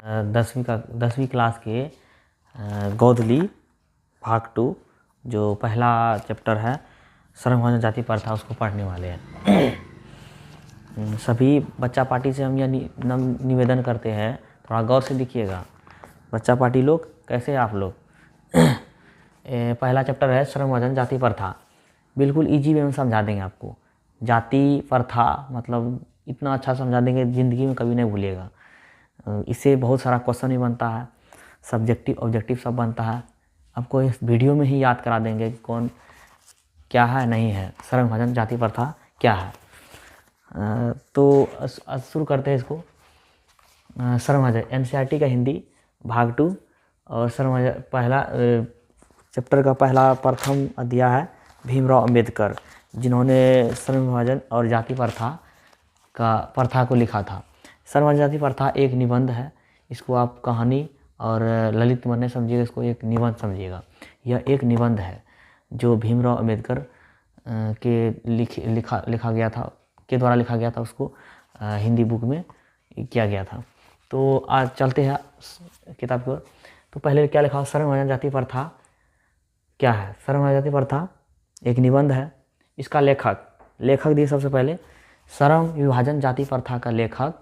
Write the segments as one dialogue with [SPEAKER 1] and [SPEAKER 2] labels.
[SPEAKER 1] 10वीं क्लास के गोदली भाग 2 जो पहला चैप्टर है सर्वमान्य जाति प्रथा उसको पढ़ने वाले हैं। सभी बच्चा पार्टी से हम यह निवेदन करते हैं, थोड़ा गौर से देखिएगा। बच्चा पार्टी लोग कैसे हैं आप लोग? पहला चैप्टर है सर्वमान्य जाति प्रथा। बिल्कुल इजी वे में समझा देंगे आपको। जाति प्रथा मतलब इतना अच्छा समझा देंगे, ज़िंदगी में कभी नहीं भूलिएगा। इससे बहुत सारा क्वेश्चन भी बनता है, सब्जेक्टिव ऑब्जेक्टिव सब बनता है। आपको इस वीडियो में ही याद करा देंगे कि कौन क्या है नहीं है, सर्वमान्य जाति प्रथा क्या है। तो शुरू करते हैं इसको। सर्वमान्य एनसीईआरटी का हिंदी भाग 2 और सर्वमान्य पहला चैप्टर का पहला प्रथम अध्याय है भीमराव अंबेडकर, जिन्होंने सर्वमान्य और जाति प्रथा को लिखा था। सर्वमान्य जाति प्रथा एक निबंध है। इसको आप कहानी और ललित मन्ने समझिएगा, इसको एक निबंध समझिएगा। यह एक निबंध है जो भीमराव अंबेडकर के लिखा गया था, के द्वारा लिखा गया था। उसको हिंदी बुक में किया गया था। तो आज चलते हैं किताब की ओर। तो पहले क्या लिखा? सर्वमान्य जाति प्रथा क्या है? सर्वमान्य जाति प्रथा एक निबंध है। इसका लेखक दिए सबसे पहले। सर्व विभाजन जाति प्रथा का लेखक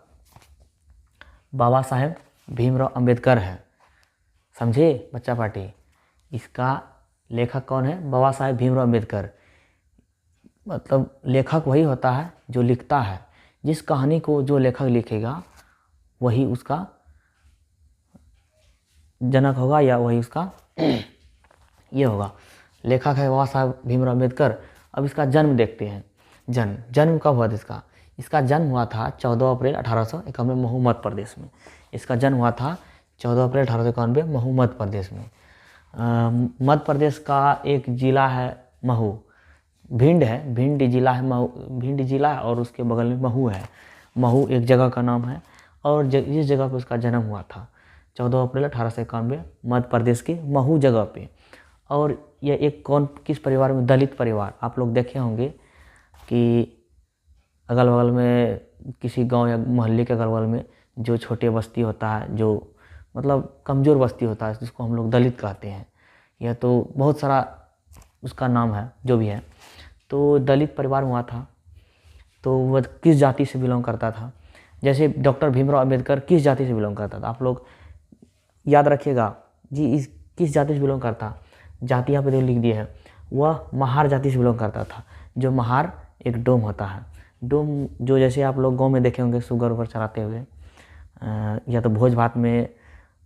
[SPEAKER 1] बाबा साहेब भीमराव अंबेडकर है। समझे बच्चा पार्टी? इसका लेखक कौन है? बाबा साहेब भीमराव अंबेडकर। मतलब लेखक वही होता है जो लिखता है। जिस कहानी को जो लेखक लिखेगा वही उसका जनक होगा या वही उसका ये होगा। लेखक है बाबा साहेब भीमराव अंबेडकर। अब इसका जन्म देखते हैं। जन्म कब हुआ था इसका जन्म हुआ था 14 अप्रैल 1891 महू मध्य प्रदेश में। इसका जन्म हुआ था 14 अप्रैल 1891 महू मध्य प्रदेश में। मध्य प्रदेश का एक जिला है महू, भिंड है, भिंड जिला है, महू भिंड जिला है और उसके बगल में महू है। महू एक जगह का नाम है और जिस जगह पे उसका जन्म हुआ था 14 अप्रैल 1891 मध्य प्रदेश के महू जगह पे। और यह एक किस परिवार में? दलित परिवार। आप लोग देखे होंगे कि अगल बगल में किसी गांव या मोहल्ले के अगल बगल में जो छोटे बस्ती होता है, जो मतलब कमज़ोर बस्ती होता है, जिसको हम लोग दलित कहते हैं। यह तो बहुत सारा उसका नाम है, जो भी है। तो दलित परिवार में हुआ था। तो वह किस जाति से बिलोंग करता था? जैसे डॉक्टर भीमराव अंबेडकर किस जाति से बिलोंग करता था? आप लोग याद रखिएगा जी, इस किस जाति से बिलोंग करता? जाति यहाँ पे लिख दिए है। वह महार जाति से बिलोंग करता था। जो महार एक डोम होता है, डोम जो जैसे आप लोग गांव में देखे होंगे शुगर उगर चलाते हुए, या तो भोज भात में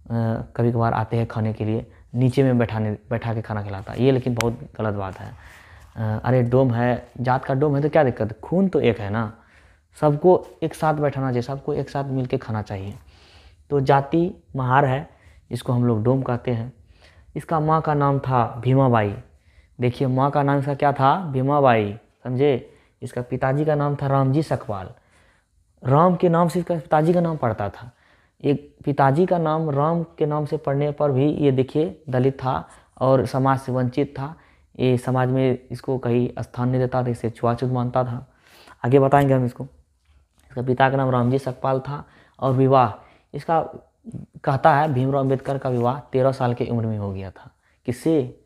[SPEAKER 1] कभी कभार आते हैं खाने के लिए, नीचे में बैठा के खाना खिलाता है। ये लेकिन बहुत गलत बात है। अरे डोम है, जात का डोम है तो क्या दिक्कत है? खून तो एक है ना, सबको एक साथ बैठाना चाहिए, सबको एक साथ मिल के खाना चाहिए। तो जाति महार है, इसको हम लोग डोम कहते हैं। इसका माँ का नाम था भीमाबाई। देखिए माँ का नाम इसका क्या था? भीमाबाई। समझे? इसका पिताजी का नाम था रामजी सकपाल। राम के नाम से इसका पिताजी का नाम पड़ता था। एक पिताजी का नाम राम के नाम से पढ़ने पर भी ये देखिए दलित था और समाज से वंचित था। ये समाज में इसको कहीं स्थान नहीं देता था, इसे छुआछूत मानता था। आगे बताएंगे हम इसको। इसका पिता का नाम रामजी सकपाल था और विवाह इसका कहता है भीमराव अंबेडकर का विवाह 13 साल की उम्र में हो गया था। किससे?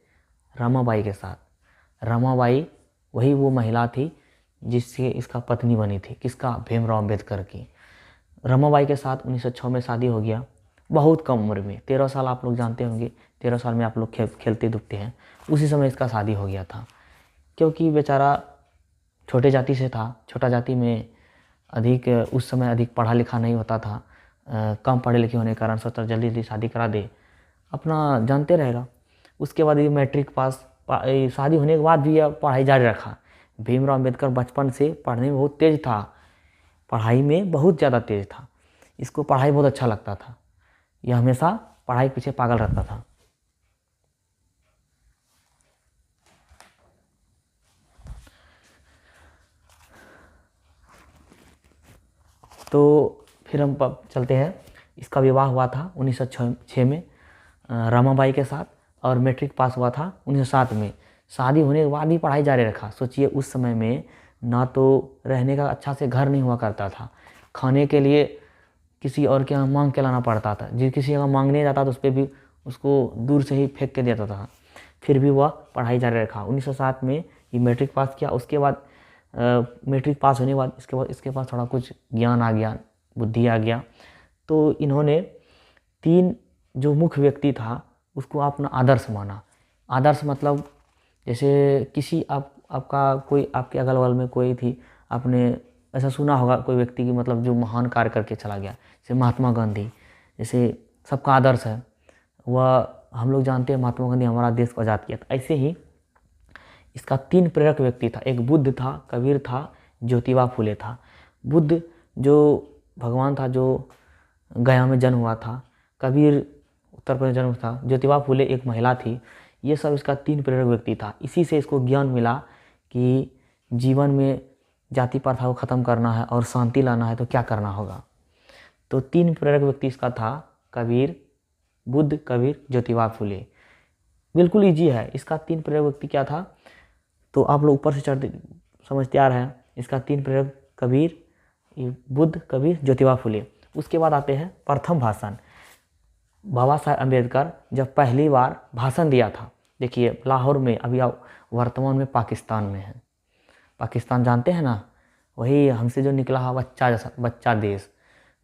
[SPEAKER 1] रमाबाई के साथ। रमाबाई वही वो महिला थी जिससे इसका पत्नी बनी थी। किसका? भीमराव अंबेडकर की। रमाबाई के साथ 1906 में शादी हो गया, बहुत कम उम्र में। 13 साल आप लोग जानते होंगे, 13 साल में आप लोग खेलते धूपते हैं। उसी समय इसका शादी हो गया था, क्योंकि बेचारा छोटे जाति से था। छोटा जाति में उस समय अधिक पढ़ा लिखा नहीं होता था। कम पढ़े लिखे होने के कारण सोचा जल्दी जल्दी शादी करा दे, अपना जानते रहेगा। उसके बाद ये मैट्रिक पास, शादी होने के बाद भी यह पढ़ाई जारी रखा। भीमराव अंबेडकर बचपन से पढ़ने में बहुत तेज था, पढ़ाई में बहुत ज़्यादा तेज था। इसको पढ़ाई बहुत अच्छा लगता था। यह हमेशा पढ़ाई के पीछे पागल रहता था। तो फिर हम चलते हैं। इसका विवाह हुआ था 1906 में रमाबाई के साथ और मैट्रिक पास हुआ था 1907 में। शादी होने के बाद भी पढ़ाई जारी रखा। सोचिए उस समय में ना तो रहने का अच्छा से घर नहीं हुआ करता था, खाने के लिए किसी और के यहाँ मांग के लाना पड़ता था। जिस किसी का मांगने जाता तो उस पर भी उसको दूर से ही फेंक के देता था। फिर भी वह पढ़ाई जारी रखा। 1907 में ये मैट्रिक पास किया। उसके बाद मैट्रिक पास होने के बाद इसके पास थोड़ा कुछ ज्ञान आ गया, बुद्धि आ गया। तो इन्होंने 3 जो मुख्य व्यक्ति था उसको अपना आदर्श माना। आदर्श मतलब जैसे किसी आपका कोई आपके अगल बगल में कोई थी, आपने ऐसा सुना होगा कोई व्यक्ति की मतलब जो महान कार्य करके चला गया, जैसे महात्मा गांधी, जैसे सबका आदर्श है। वह हम लोग जानते हैं महात्मा गांधी हमारा देश को आज़ाद किया था। ऐसे ही इसका 3 प्रेरक व्यक्ति था। एक बुद्ध था, कबीर था, ज्योतिबा फुले था। बुद्ध जो भगवान था, जो गया में जन्म हुआ था। कबीर उत्तर प्रदेश जन्म था। ज्योतिबा फुले एक महिला थी। ये सब इसका 3 प्रेरक व्यक्ति था। इसी से इसको ज्ञान मिला कि जीवन में जाति प्रथा को ख़त्म करना है और शांति लाना है तो क्या करना होगा। तो 3 प्रेरक व्यक्ति इसका था, कबीर, बुद्ध, कबीर, ज्योतिबा फुले। बिल्कुल ईजी है। इसका 3 प्रेरक व्यक्ति क्या था तो आप लोग ऊपर से चढ़ते समझते आ रहे हैं। इसका 3 प्रेरक कबीर, बुद्ध, कबीर, ज्योतिबा फुले। उसके बाद आते हैं प्रथम भाषण। बाबा साहब अम्बेडकर जब पहली बार भाषण दिया था, देखिए लाहौर में, अभी आप वर्तमान में पाकिस्तान में है। पाकिस्तान जानते हैं ना, वही हमसे जो निकला है बच्चा देश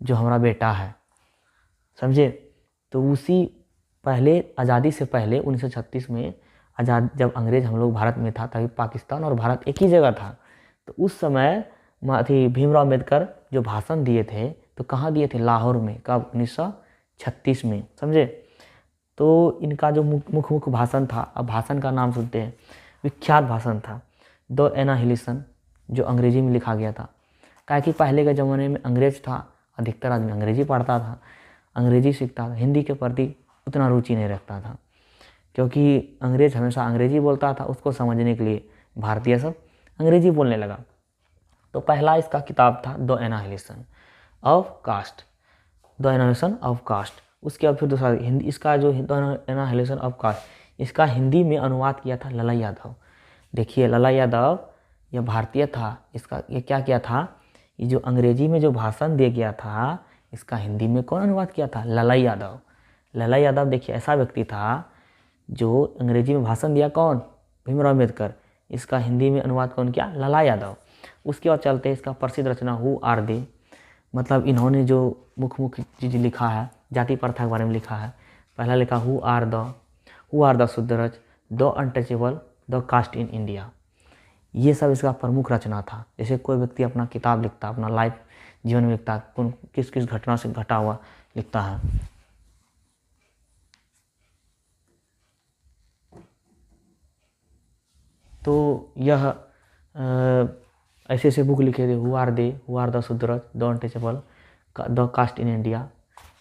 [SPEAKER 1] जो हमारा बेटा है, समझे। तो उसी पहले आज़ादी से पहले 1936 में आज़ाद जब अंग्रेज हम लोग भारत में था, तभी पाकिस्तान और भारत एक ही जगह था। तो उस समय भीमराव अम्बेडकर जो भाषण दिए थे तो कहाँ दिए थे, लाहौर में। कब, 1936 में, समझे। तो इनका जो मुख्य भाषण था, अब भाषण का नाम सुनते हैं। विख्यात भाषण था द एनाहिलेशन, जो अंग्रेजी में लिखा गया था। क्या कि पहले के ज़माने में अंग्रेज था, अधिकतर आदमी अंग्रेजी पढ़ता था, अंग्रेजी सीखता था, हिंदी के प्रति उतना रुचि नहीं रखता था, क्योंकि अंग्रेज हमेशा अंग्रेजी बोलता था। उसको समझने के लिए भारतीय सब अंग्रेजी बोलने लगा। तो पहला इसका किताब था the annihilation of caste, the annihilation of caste. उसके बाद फिर दूसरा हिंदी, इसका जो द एनाहिलेशन ऑफ कास्ट, इसका हिंदी में अनुवाद किया था लला यादव। देखिए लला यादव यह भारतीय था। इसका ये क्या किया था, ये जो अंग्रेजी में जो भाषण दिया गया था, इसका हिंदी में कौन अनुवाद किया था, लला यादव। लला यादव देखिए ऐसा व्यक्ति था जो अंग्रेजी में भाषण दिया, कौन, भीमराव अम्बेडकर। इसका हिंदी में अनुवाद कौन किया, लला यादव। उसके बाद चलते हैं इसका प्रसिद्ध रचना हु आर दे, मतलब इन्होंने जो मुख्य चीज़ लिखा है जाति प्रथा के बारे में लिखा है। पहला लिखा who are the Shudras, the untouchable, the caste in India. ये सब इसका प्रमुख रचना था। जैसे कोई व्यक्ति अपना किताब लिखता, अपना लाइफ जीवन में लिखता, कौन किस किस घटना से घटा हुआ लिखता है। तो यह ऐसे ऐसे बुक लिखे थे, who are the Shudras, the untouchable, the caste in India.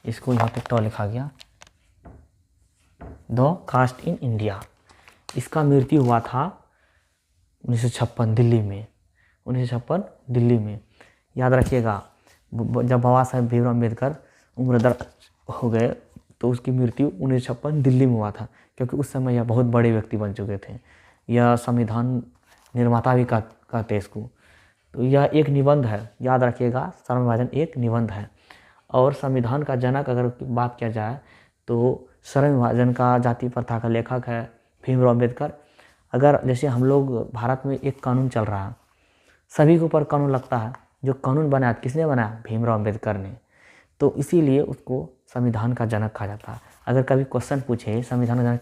[SPEAKER 1] इसको यहाँ पे तो लिखा गया द कास्ट इन इंडिया। इसका मृत्यु हुआ था 1956 दिल्ली में, 1956 दिल्ली में। याद रखिएगा, जब बाबा साहेब भीमराव अम्बेडकर उम्रदराज हो गए तो उसकी मृत्यु 1956 दिल्ली में हुआ था, क्योंकि उस समय यह बहुत बड़े व्यक्ति बन चुके थे। यह संविधान निर्माता भी कहते हैं इसको। तो यह एक निबंध है, याद रखिएगा, सर्व विभाजन एक निबंध है। और संविधान का जनक अगर बात किया जाए तो सर्व विभाजन का जाति प्रथा का लेखक है भीमराव अम्बेडकर। अगर जैसे हम लोग भारत में एक कानून चल रहा है, सभी के ऊपर कानून लगता है, जो कानून बनाया किसने बनाया, भीमराव अम्बेडकर ने। तो इसीलिए उसको संविधान का जनक कहा जाता है। अगर कभी क्वेश्चन पूछे संविधान का जनक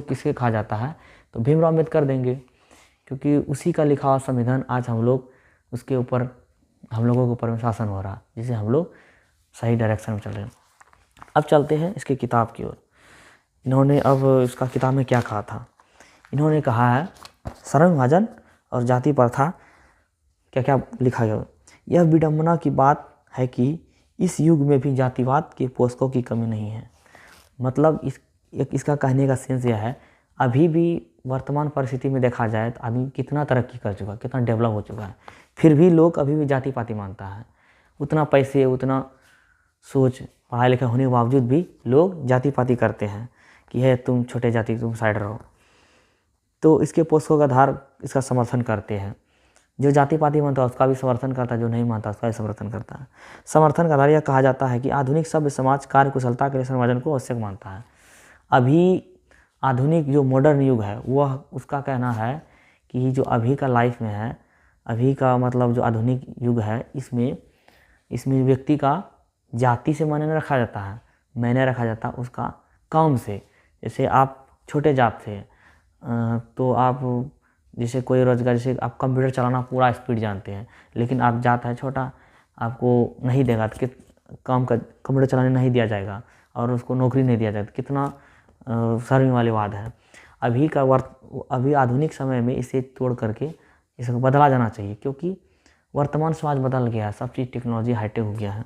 [SPEAKER 1] किसके कहा जाता है, तो भीमराव अम्बेडकर देंगे, क्योंकि उसी का लिखा हुआ संविधान आज हम लोग उसके ऊपर, हम लोगों के ऊपर में शासन हो रहा, जिसे हम लोग सही डायरेक्शन में चल रहे हैं। अब चलते हैं इसकी किताब की ओर। इन्होंने अब इसका किताब में क्या कहा था, इन्होंने कहा है सर्व विभाजन और जाति प्रथा क्या क्या लिखा गया। यह विडंबना की बात है कि इस युग में भी जातिवाद के पोषकों की कमी नहीं है। मतलब इसका कहने का सेंस यह है, अभी भी वर्तमान परिस्थिति में देखा जाए तो आदमी कितना तरक्की कर चुका है, कितना डेवलप हो चुका है, फिर भी लोग अभी भी जाति पाति मानता है। उतना पैसे, उतना सोच, पढ़ाई लिखा होने के बावजूद भी लोग जाति पाति करते हैं कि है तुम छोटे जाति, तुम साइड रहो। तो इसके पोषकों का आधार इसका समर्थन करते हैं। जो जाति पाति मानता है उसका भी समर्थन करता है, जो नहीं मानता उसका भी समर्थन करता है। समर्थन का आधार यह कहा जाता है कि आधुनिक सभ्य समाज कार्य कुशलता के लिए श्रम विभाजन को आवश्यक मानता है। अभी आधुनिक जो मॉडर्न युग है वह उसका कहना है कि जो अभी का लाइफ में है, अभी का मतलब जो आधुनिक युग है, इसमें व्यक्ति का जाति से मायने रखा जाता है, मायने रखा जाता है उसका काम से। जैसे आप छोटे जात से तो आप जैसे कोई रोजगार, जैसे आप कंप्यूटर चलाना पूरा स्पीड जानते हैं, लेकिन आप जात है छोटा, आपको नहीं देगा तो काम का कंप्यूटर चलाने नहीं दिया जाएगा और उसको नौकरी नहीं दिया जाएगा। कितना शर्म वाली बात है। अभी आधुनिक समय में इसे तोड़ करके इसको बदला जाना चाहिए, क्योंकि वर्तमान समाज बदल गया है, सब चीज़ टेक्नोलॉजी हाईटेक हो गया है।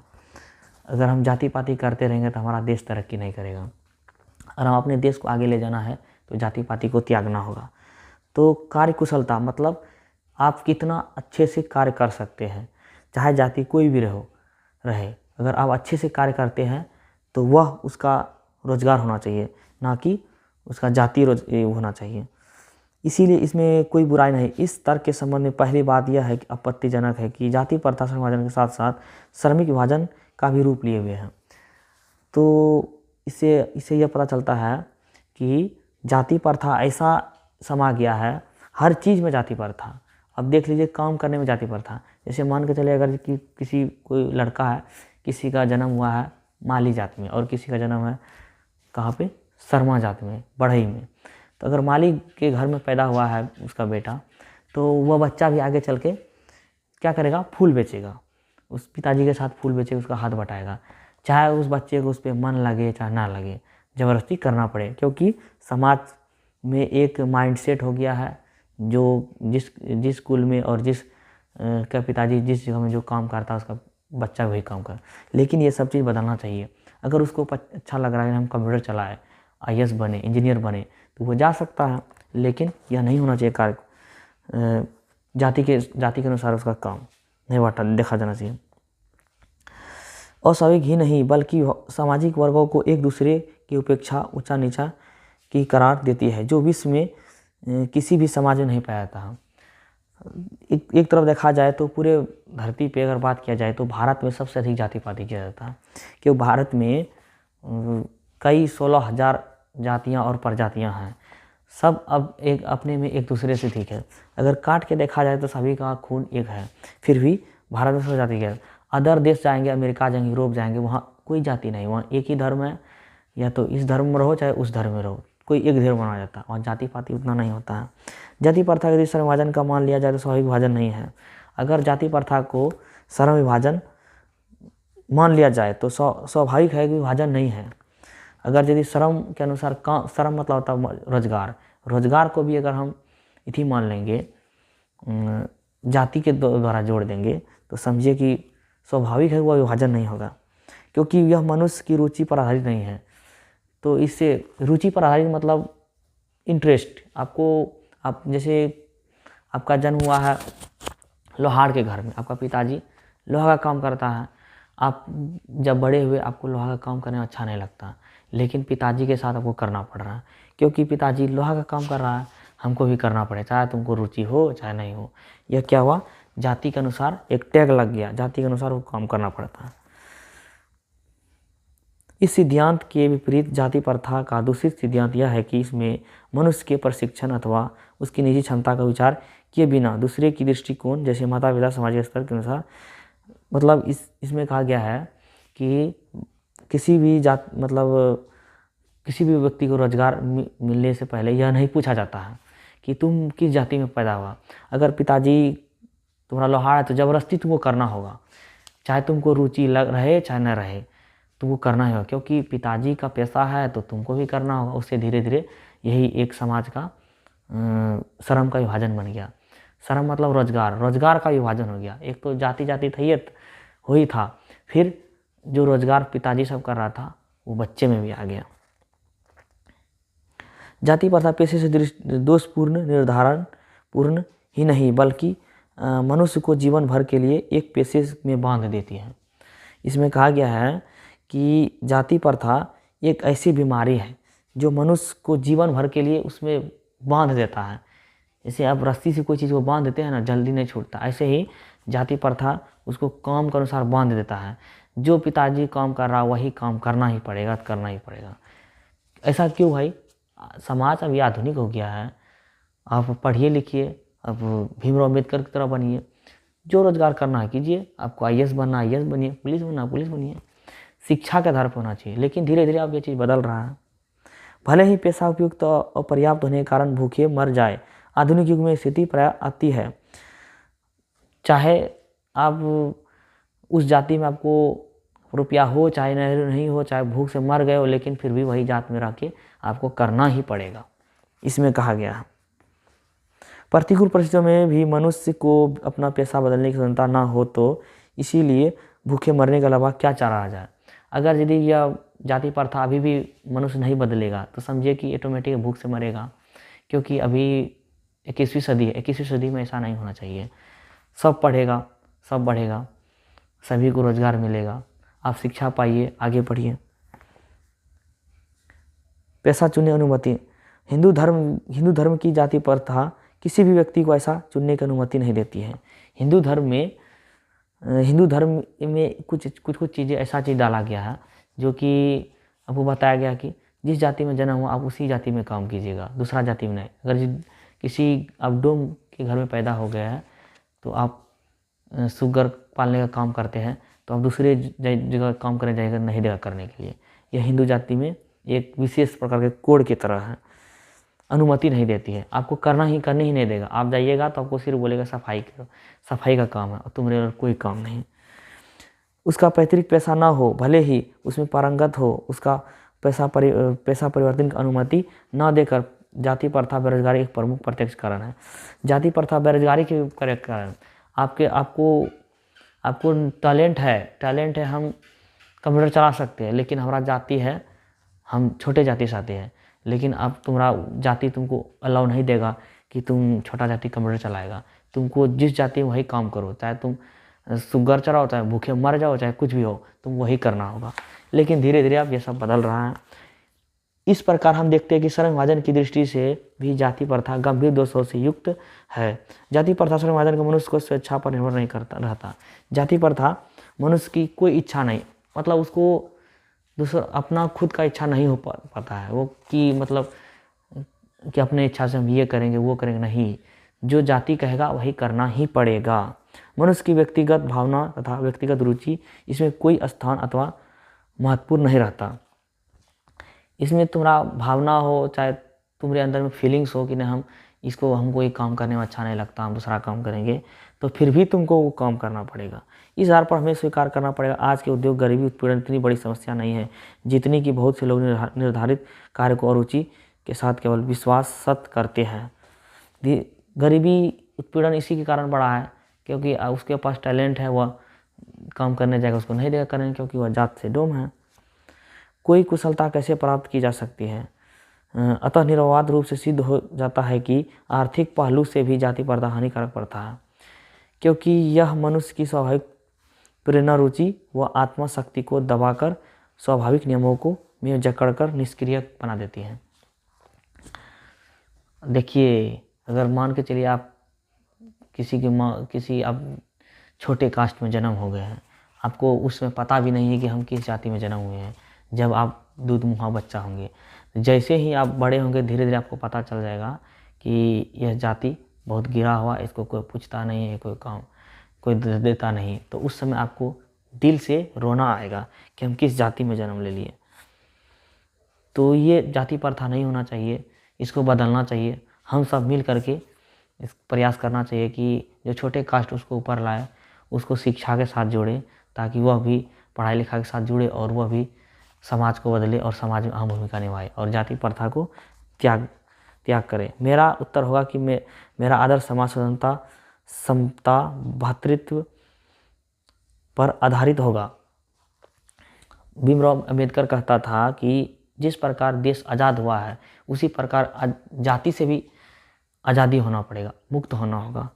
[SPEAKER 1] अगर हम जाति पाति करते रहेंगे तो हमारा देश तरक्की नहीं करेगा। और हम अपने देश को आगे ले जाना है तो जाति पाति को त्यागना होगा। तो कार्य कुशलता मतलब आप कितना अच्छे से कार्य कर सकते हैं, चाहे जाति कोई भी रहे, अगर आप अच्छे से कार्य करते हैं तो वह उसका रोजगार होना चाहिए, ना कि उसका जाति होना चाहिए। इसीलिए इसमें कोई बुराई नहीं। इस तर्क के संबंध में पहली बात यह है कि आपत्तिजनक है कि जाति प्रथा श्रम विभाजन के साथ साथ श्रमिक विभाजन का भी रूप लिए हुए हैं। तो इससे यह पता चलता है कि जाति प्रथा ऐसा समा गया है, हर चीज़ में जाति प्रथा। अब देख लीजिए काम करने में जाति प्रथा। जैसे मान के चले अगर कि कोई लड़का है, किसी का जन्म हुआ है माली जात में और किसी का जन्म है कहाँ पे, शर्मा जात में, बढ़ई में। तो अगर माली के घर में पैदा हुआ है उसका बेटा, तो वह बच्चा भी आगे चल के क्या करेगा, फूल बेचेगा, उस पिताजी के साथ फूल बेचेगा, उसका हाथ बटाएगा, चाहे उस बच्चे को उस पर मन लगे चाहे ना लगे, ज़बरदस्ती करना पड़े। क्योंकि समाज में एक माइंडसेट हो गया है, जो जिस स्कूल में और का पिताजी जिस जगह में जो काम करता है उसका बच्चा वही काम कर। लेकिन ये सब चीज़ बदलना चाहिए। अगर उसको अच्छा लग रहा है हम कंप्यूटर चलाए, IAS बने, इंजीनियर बने, तो वो जा सकता है, लेकिन यह नहीं होना चाहिए कार्य जाति के अनुसार उसका काम नहीं देखा जाना चाहिए। अस्वाभाविक ही नहीं बल्कि सामाजिक वर्गों को एक दूसरे की उपेक्षा, ऊंचा नीचा की करार देती है, जो विश्व में किसी भी समाज में नहीं पाया जाता है। एक तरफ देखा जाए तो पूरे धरती पे अगर बात किया जाए तो भारत में सबसे अधिक जाति पाति किया जाता है, क्योंकि भारत में कई 16,000 जातियाँ और प्रजातियाँ हैं। सब अब एक अपने में एक दूसरे से ठीक है। अगर काट के देखा जाए तो सभी का खून एक है, फिर भी भारत में सब जाति है। अदर देश जाएंगे, अमेरिका जाएंगे, यूरोप जाएंगे, वहाँ कोई जाति नहीं, वहाँ एक ही धर्म है, या तो इस धर्म में रहो चाहे उस धर्म में रहो, कोई एक धर्म माना जाता है। वहाँ जाति पाति उतना नहीं होता है। जाति प्रथा यदि श्रम विभाजन का मान लिया जाए तो स्वाभाविक विभाजन नहीं है। अगर जाति प्रथा को श्रम विभाजन मान लिया जाए तो स्वाभाविक है कि विभाजन नहीं है। अगर यदि श्रम के अनुसार श्रम मतलब होता है रोजगार, रोजगार को भी अगर हम इति मान लेंगे, जाति के द्वारा जोड़ देंगे, तो समझिए कि स्वाभाविक है वह विभाजन नहीं होगा, क्योंकि यह मनुष्य की रुचि पर आधारित नहीं है। तो इससे रुचि पर आधारित मतलब इंटरेस्ट। आप जैसे आपका जन्म हुआ है लोहार के घर में, आपका पिताजी लोहा का काम करता है, आप जब बड़े हुए आपको लोहा का काम करने में अच्छा नहीं लगता, लेकिन पिताजी के साथ आपको करना पड़ रहा है, क्योंकि पिताजी लोहा का काम कर रहा है, हमको भी करना पड़े, चाहे तुमको रुचि हो चाहे नहीं हो। यह क्या हुआ, जाति के अनुसार एक टैग लग गया, जाति के अनुसार वो काम करना पड़ता है। इस सिद्धांत के विपरीत जाति प्रथा का दूसरी सिद्धांत यह है कि इसमें मनुष्य के प्रशिक्षण अथवा उसकी निजी क्षमता का विचार किए बिना दूसरे की दृष्टिकोण जैसे माता पिता सामाजिक स्तर के अनुसार, मतलब इसमें कहा गया है कि किसी भी व्यक्ति को रोजगार मिलने से पहले यह नहीं पूछा जाता है कि तुम किस जाति में पैदा हुआ। अगर पिताजी तुम्हारा लोहार है तो ज़बरदस्ती तुमको करना होगा, चाहे तुमको रुचि लग रहे चाहे न रहे, तुमको करना ही होगा, क्योंकि पिताजी का पैसा है तो तुमको भी करना होगा। उससे धीरे धीरे यही एक समाज का श्रम का विभाजन बन गया। श्रम मतलब रोजगार का विभाजन हो गया। एक तो जाति थैयत हो ही था, फिर जो रोजगार पिताजी सब कर रहा था वो बच्चे में भी आ गया। जाति प्रथा पेशे से दोषपूर्ण निर्धारण पूर्ण ही नहीं बल्कि मनुष्य को जीवन भर के लिए एक पेशे में बांध देती है। इसमें कहा गया है कि जाति प्रथा एक ऐसी बीमारी है जो मनुष्य को जीवन भर के लिए उसमें बांध देता है। जैसे आप रस्सी से कोई चीज़ को बांध देते हैं ना, जल्दी नहीं छूटता, ऐसे ही जाति प्रथा उसको काम के अनुसार बांध देता है। जो पिताजी काम कर रहा वही काम करना ही पड़ेगा, करना ही पड़ेगा। ऐसा क्यों भाई? समाज अभी आधुनिक हो गया है। आप पढ़िए लिखिए, अब भीमराव अम्बेडकर की तरह बनिए, जो रोजगार करना है कीजिए। आपको IAS बनना IAS बनिए, पुलिस बनना पुलिस बनिए, शिक्षा के आधार पर होना चाहिए। लेकिन धीरे धीरे अब ये चीज़ बदल रहा है। भले ही पैसा उपयुक्त और पर्याप्त होने के कारण भूखे मर जाए, आधुनिक युग में स्थिति प्राय आती है। चाहे आप उस जाति में आपको रुपया हो चाहे नहीं हो, चाहे भूख से मर गए हो, लेकिन फिर भी वही जात में रह के आपको करना ही पड़ेगा, इसमें कहा गया है। प्रतिकूल परिस्थितियों में भी मनुष्य को अपना पेशा बदलने की स्वतंत्रता ना हो, तो इसीलिए भूखे मरने के अलावा क्या चारा आ जाए। अगर यदि यह जाति प्रथा अभी भी मनुष्य नहीं बदलेगा तो समझिए कि ऑटोमेटिक भूख से मरेगा। क्योंकि अभी 21वीं सदी है, 21वीं सदी में ऐसा नहीं होना चाहिए। सब पढ़ेगा, सब बढ़ेगा, सभी को रोजगार मिलेगा। आप शिक्षा पाइए, आगे बढ़िए। पेशा चुनने अनुमति। हिंदू धर्म की जाति प्रथा किसी भी व्यक्ति को ऐसा चुनने की अनुमति नहीं देती है। हिंदू धर्म में कुछ चीज़ें ऐसा चीज़ डाला गया है जो कि आपको बताया गया कि जिस जाति में जन्म हुआ आप उसी जाति में काम कीजिएगा, दूसरा जाति में नहीं। अगर किसी आप डोम के घर में पैदा हो गया है तो आप सुगर पालने का काम करते हैं, तो आप दूसरे जगह काम करने जाएगा नहीं देगा करने के लिए। यह हिंदू जाति में एक विशेष प्रकार के कोड की तरह है, अनुमति नहीं देती है। आपको करने ही नहीं देगा। आप जाइएगा तो आपको सिर्फ बोलेगा सफाई करो, सफाई का काम है और तुम्हारे और कोई काम नहीं। उसका पैतृक पैसा ना हो, भले ही उसमें पारंगत हो, उसका पैसा परिवर्तन की अनुमति ना देकर जाति प्रथा बेरोजगारी एक प्रमुख प्रत्यक्ष कारण है। जाति प्रथा बेरोजगारी के कारण आपको टैलेंट है, हम कंप्यूटर चला सकते हैं, लेकिन हमारा जाति है, हम छोटे जाति से आते हैं, लेकिन अब तुम्हारा जाति तुमको अलाउ नहीं देगा कि तुम छोटा जाति कंप्यूटर चलाएगा। तुमको जिस जाति में वही काम करो, चाहे तुम सुगर चलाओ, चाहे भूखे मर जाओ, चाहे कुछ भी हो, तुम वही करना होगा। लेकिन धीरे धीरे अब ये सब बदल रहा है। इस प्रकार हम देखते हैं कि श्रम विभाजन की दृष्टि से भी जाति प्रथा गंभीर दोषों से युक्त है। जाति प्रथा श्रम विभाजन का मनुष्य को स्वेच्छा पर निर्भर नहीं करता रहता। जाति प्रथा मनुष्य की कोई इच्छा नहीं, मतलब उसको दूसरा अपना खुद का इच्छा नहीं हो पाता है वो, कि मतलब कि अपने इच्छा से हम ये करेंगे वो करेंगे, नहीं। जो जाति कहेगा वही करना ही पड़ेगा। मनुष्य की व्यक्तिगत भावना तथा व्यक्तिगत रुचि इसमें कोई स्थान अथवा महत्वपूर्ण नहीं रहता। इसमें तुम्हारा भावना हो, चाहे तुम्हारे अंदर में फीलिंग्स हो कि नहीं हमको ये काम करने में अच्छा नहीं लगता, हम दूसरा काम करेंगे, तो फिर भी तुमको वो काम करना पड़ेगा। इस आधार पर हमें स्वीकार करना पड़ेगा आज के उद्योग गरीबी उत्पीड़न इतनी बड़ी समस्या नहीं है जितनी कि बहुत से लोग निर्धारित कार्य को अरुचि के साथ केवल विश्वासत करते हैं। गरीबी उत्पीड़न इसी के कारण बढ़ा है क्योंकि उसके पास टैलेंट है, वह काम करने जाएगा, उसको नहीं देगा करने क्योंकि वह जात से डोम है। कोई कुशलता कैसे प्राप्त की जा सकती है? अतः निर्वाध रूप से सिद्ध हो जाता है कि आर्थिक पहलू से भी जाति प्रथा हानिकारक प्रथा है, क्योंकि यह मनुष्य की स्वाभाविक प्रेरणा रुचि व आत्मा शक्ति को दबाकर स्वाभाविक नियमों को में जकड़कर निष्क्रिय बना देती है। देखिए, अगर मान के चलिए आप किसी आप छोटे कास्ट में जन्म हो गए हैं, आपको उसमें पता भी नहीं है कि हम किस जाति में जन्म हुए हैं। जब आप दूध मुहा बच्चा होंगे, जैसे ही आप बड़े होंगे धीरे धीरे आपको पता चल जाएगा कि यह जाति बहुत गिरा हुआ, इसको कोई पूछता नहीं है, कोई काम कोई देता नहीं। तो उस समय आपको दिल से रोना आएगा कि हम किस जाति में जन्म ले लिए। तो ये जाति प्रथा नहीं होना चाहिए, इसको बदलना चाहिए। हम सब मिल करके इस प्रयास करना चाहिए कि जो छोटे कास्ट उसको ऊपर लाए, उसको शिक्षा के साथ जोड़े, ताकि वह भी पढ़ाई लिखाई के साथ जुड़े और वह भी समाज को बदले और समाज में अहम भूमिका निभाए और जाति प्रथा को त्याग करे। मेरा उत्तर होगा कि मेरा आदर्श समाज स्वतंत्रता, समता, भ्रातृत्व पर आधारित होगा। भीमराव अम्बेडकर कहता था कि जिस प्रकार देश आज़ाद हुआ है उसी प्रकार जाति से भी आज़ादी होना पड़ेगा, मुक्त होना होगा।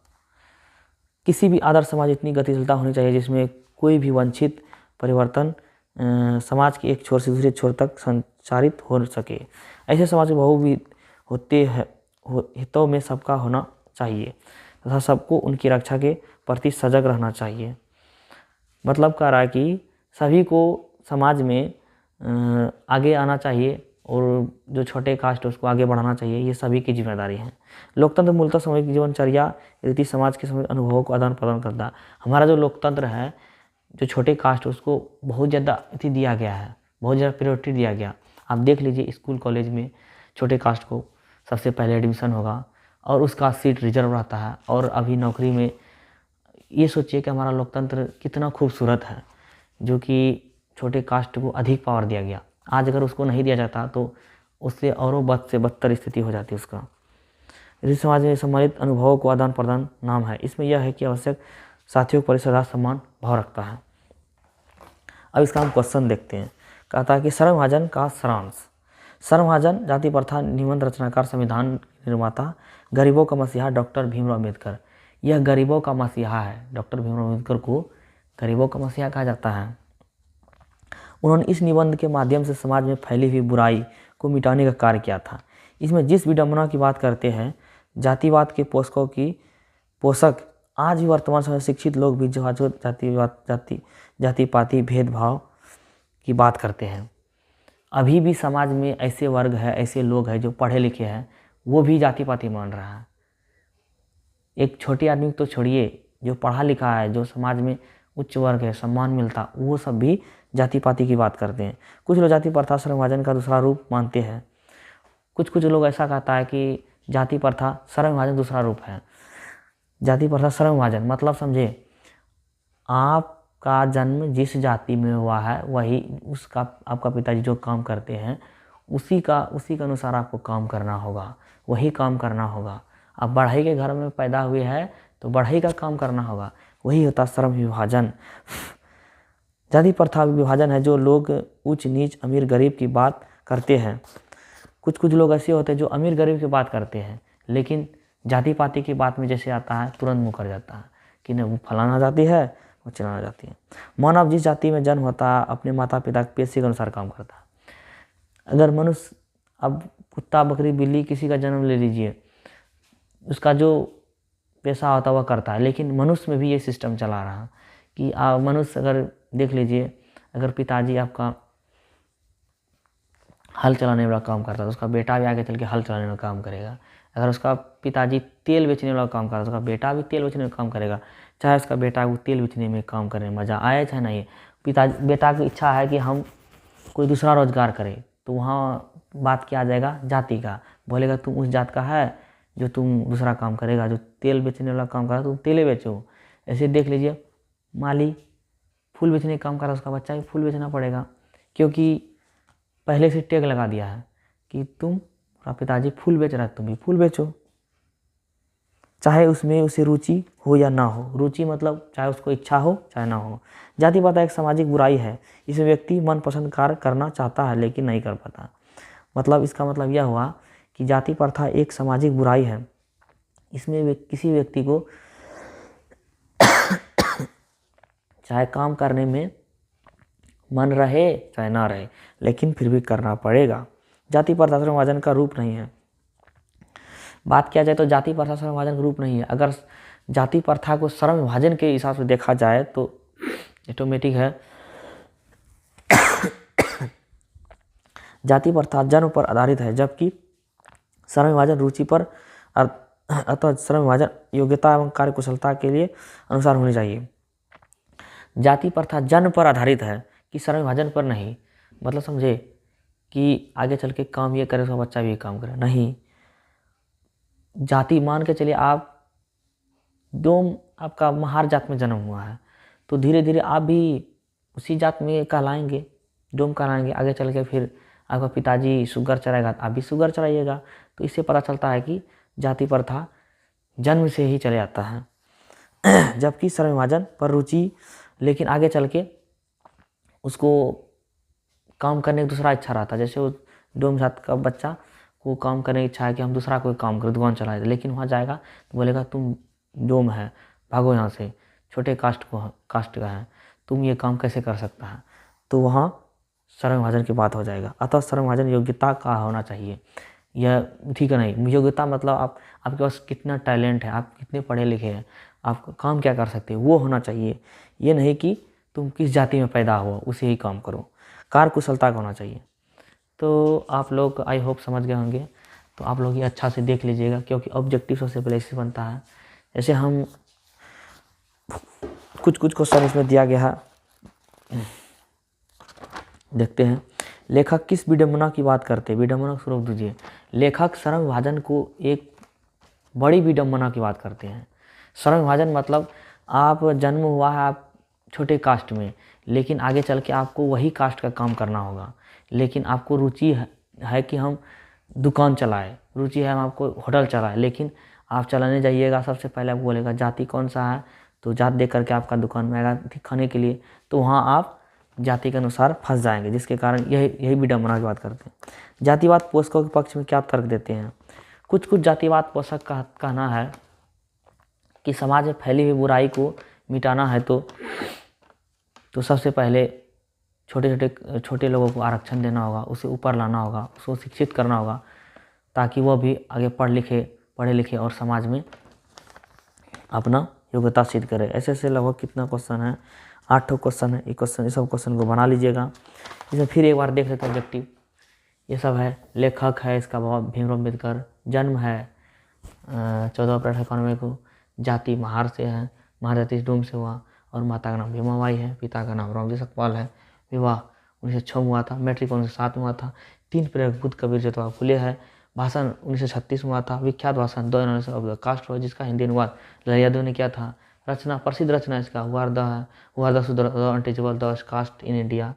[SPEAKER 1] किसी भी आदर्श समाज इतनी गतिशीलता होनी चाहिए जिसमें कोई भी वंचित परिवर्तन समाज के एक छोर से दूसरे छोर तक संचारित हो सके। ऐसे समाज के बहुविध होते हैं, हितों में सबका होना चाहिए तथा सबको उनकी रक्षा के प्रति सजग रहना चाहिए। मतलब कह रहा है कि सभी को समाज में आगे आना चाहिए और जो छोटे कास्ट है उसको आगे बढ़ाना चाहिए, ये सभी की जिम्मेदारी है। लोकतंत्र मूलतः सामूहिक जीवनचर्या रीति समाज के सामूहिक अनुभवों को आदान प्रदान करता है। हमारा जो लोकतंत्र है, जो छोटे कास्ट उसको बहुत ज़्यादा अति दिया गया है, बहुत ज़्यादा प्रायोरिटी दिया गया। आप देख लीजिए स्कूल कॉलेज में छोटे कास्ट को सबसे पहले एडमिशन होगा और उसका सीट रिजर्व रहता है। और अभी नौकरी में ये सोचिए कि हमारा लोकतंत्र कितना खूबसूरत है, जो कि छोटे कास्ट को अधिक पावर दिया गया। आज अगर उसको नहीं दिया जाता तो उससे औरों बद से बदतर स्थिति हो जाती उसका। इस समाज में सम्मानित अनुभवों को आदान प्रदान नाम है। इसमें यह है कि आवश्यक साथियों पर सदा सम्मान भाव रखता है। अब इसका हम क्वेश्चन देखते हैं। कहता है कि सर्व महाजन का सारांश। सर्व महाजन जाति प्रथा निबंध रचनाकार, संविधान निर्माता, गरीबों का मसीहा डॉक्टर भीमराव अम्बेडकर। यह गरीबों का मसीहा है। डॉक्टर भीमराव अम्बेडकर को गरीबों का मसीहा कहा जाता है। उन्होंने इस निबंध के माध्यम से समाज में फैली हुई बुराई को मिटाने का कार्य किया था। इसमें जिस विडंबना की बात करते हैं, जातिवाद के पोषकों की पोषक आज भी वर्तमान समय शिक्षित लोग भी जो जाति पाति भेदभाव की बात करते हैं। अभी भी समाज में ऐसे वर्ग है, ऐसे लोग हैं जो पढ़े लिखे हैं, वो भी जाति पाति मान रहा है। एक छोटे आदमी तो छोड़िए, जो पढ़ा लिखा है, जो समाज में उच्च वर्ग है, सम्मान मिलता, वो सब भी जाति पाति की बात करते हैं। कुछ लोग जाति प्रथा सर्व महाजन का दूसरा रूप मानते हैं। कुछ लोग ऐसा कहता है कि जाति प्रथा सर्व महाजन दूसरा रूप है। जाति प्रथा सर्व महाजन मतलब समझे, आपका जन्म जिस जाति में हुआ है वही उसका आपका पिताजी जो काम करते हैं उसी का अनुसार आपको काम करना होगा, वही काम करना होगा। आप बढ़ई के घर में पैदा हुए हैं तो बढ़ई का काम करना होगा, वही होता श्रम विभाजन। जाति प्रथा विभाजन है जो लोग उच्च नीच अमीर गरीब की बात करते हैं। कुछ लोग ऐसे होते हैं जो अमीर गरीब की बात करते हैं, लेकिन जाति पाति की बात में जैसे आता है तुरंत मुँह कर जाता है कि नहीं वो फलाना जाति है, वो चलाना जाती है। मानव जिस जाति में जन्म होता है अपने माता पिता के पेशे के अनुसार काम करता है। अगर मनुष्य, अब कुत्ता बकरी बिल्ली किसी का जन्म ले लीजिए, उसका जो पेशा होता है वह करता है। लेकिन मनुष्य में भी ये सिस्टम चला रहा कि मनुष्य अगर देख लीजिए, अगर पिताजी आपका हल चलाने वाला काम करता है तो उसका बेटा भी आगे चल के हल चलाने वाला काम करेगा। अगर उसका पिताजी तेल बेचने वाला काम करता है तो उसका बेटा भी तेल बेचने में काम करेगा, चाहे उसका बेटा वो तेल बेचने में काम करने में मज़ा आए चाहे नहीं। बेटा की इच्छा है कि हम कोई दूसरा रोजगार करें, तो वहाँ बात किया जाएगा जाति का। बोलेगा तुम उस जात का है जो तुम दूसरा काम करेगा, जो तेल बेचने वाला काम कर रहा है तुम तेले बेचो। ऐसे देख लीजिए, माली फूल बेचने का काम कर रहा है, उसका बच्चा भी फूल बेचना पड़ेगा, क्योंकि पहले से टैग लगा दिया है कि तुम्हारा पिताजी फूल बेच रहा है, तुम भी फूल बेचो, चाहे उसमें उसे रुचि हो या ना हो। रुचि मतलब चाहे उसको इच्छा हो चाहे ना हो। जाति प्रथा एक सामाजिक बुराई है। इसमें व्यक्ति मनपसंद कार्य करना चाहता है लेकिन नहीं कर पाता। मतलब इसका मतलब यह हुआ कि जाति प्रथा एक सामाजिक बुराई है। इसमें किसी व्यक्ति को चाहे काम करने में मन रहे चाहे ना रहे, लेकिन फिर भी करना पड़ेगा। जाति प्रथा श्रम विभाजन का रूप नहीं है। बात किया जाए तो जाति प्रथा श्रम विभाजन का रूप नहीं है। अगर जाति प्रथा को श्रम विभाजन के हिसाब से देखा जाए तो ऑटोमेटिक है। जाति प्रथा जन्म पर आधारित है, जबकि श्रम विभाजन रुचि पर, अतः श्रम विभाजन योग्यता एवं कार्य कुशलता के लिए अनुसार होनी चाहिए। जाति प्रथा जन्म पर आधारित है कि श्रम विभाजन पर नहीं। मतलब समझे कि आगे चल के काम ये करे उसका बच्चा भी काम करे, नहीं। जाति मान के चलिए आप डोम आपका महार जात में जन्म हुआ है तो धीरे धीरे आप भी उसी जात में कहलाएंगे, डोम कहलाएंगे। आगे चल के फिर आपका पिताजी शुगर चलाएगा आप भी शुगर चलाइएगा। तो इससे पता चलता है कि जाति प्रथा जन्म से ही चले जाता है। जबकि श्रम विभाजन पर रुचि, लेकिन आगे चल के उसको काम करने की दूसरा इच्छा रहता है। जैसे वो डोम जात का बच्चा को काम करने की इच्छा है कि हम दूसरा कोई काम करें, दुकान चलाए, लेकिन वहाँ जाएगा तो बोलेगा तुम डोम है, भागो यहाँ से, छोटे कास्ट का है, तुम ये काम कैसे कर सकता है। तो वहाँ श्रम विभाजन की बात हो जाएगा। अतः श्रम विभाजन योग्यता का होना चाहिए। यह ठीक है नहीं। योग्यता मतलब आपके पास कितना टैलेंट है, आप कितने पढ़े लिखे हैं, आप काम क्या कर सकते हैं, वो होना चाहिए। ये नहीं कि तुम किस जाति में पैदा हुआ उसे ही काम करो, कार्यकुशलता का होना चाहिए। तो आप लोग आई होप समझ गए होंगे। तो आप लोग ये अच्छा से देख लीजिएगा, क्योंकि ऑब्जेक्टिव सबसे पहले इससे बनता है। जैसे हम कुछ क्वेश्चन इसमें दिया गया है, देखते हैं। लेखक किस विडंबना की बात करते हैं? विडंबना को रोक दीजिए। लेखक श्रम विभाजन को एक बड़ी विडंबना की बात करते हैं। श्रम विभाजन मतलब आप जन्म हुआ है आप छोटे कास्ट में, लेकिन आगे चल के आपको वही कास्ट का काम करना होगा, लेकिन आपको रुचि है कि हम दुकान चलाए, रुचि है हम आपको होटल चलाए, लेकिन आप चलाने जाइएगा, सबसे पहले आपको बोलेगा जाति कौन सा है, तो जात देख करके आपका दुकान में आएगा खाने के लिए, तो वहाँ आप जाति के अनुसार फंस जाएंगे, जिसके कारण यही विडंबना की बात करते हैं। जातिवाद पोषकों के पक्ष में क्या तर्क देते हैं? कुछ जातिवाद पोषक का कहना है कि समाज में फैली हुई बुराई को मिटाना है तो सबसे पहले छोटे लोगों को आरक्षण देना होगा, उसे ऊपर लाना होगा, उसको शिक्षित करना होगा, ताकि वह भी आगे पढ़े लिखे और समाज में अपना योग्यता सिद्ध करे। ऐसे लगभग कितना क्वेश्चन है? 8 क्वेश्चन है। ये सब क्वेश्चन को बना लीजिएगा। इसमें फिर एक बार देख लेते हैं ऑब्जेक्टिव। ये सब है, लेखक है इसका भीमराव अम्बेडकर, जन्म है 14 अप्रैल 1991 को, जाति महार से है, महार जाति डोम से हुआ, और माता का नाम भीमाबाई है, पिता का नाम रामजी सकपाल है, विवाह 1906 में हुआ था, मैट्रिक 1907 में हुआ था, 3 प्रेरक बुद्ध कबीर ज्योतिबा फुले है, भाषण 1936 में हुआ था, विख्यात भाषण 2 एनालिसिस ऑफ द कास्ट हुआ, जिसका हिंदी अनुवाद ललिया यादव ने किया था। रचना प्रसिद्ध रचना इसका हुआ the untouchable the caste in India.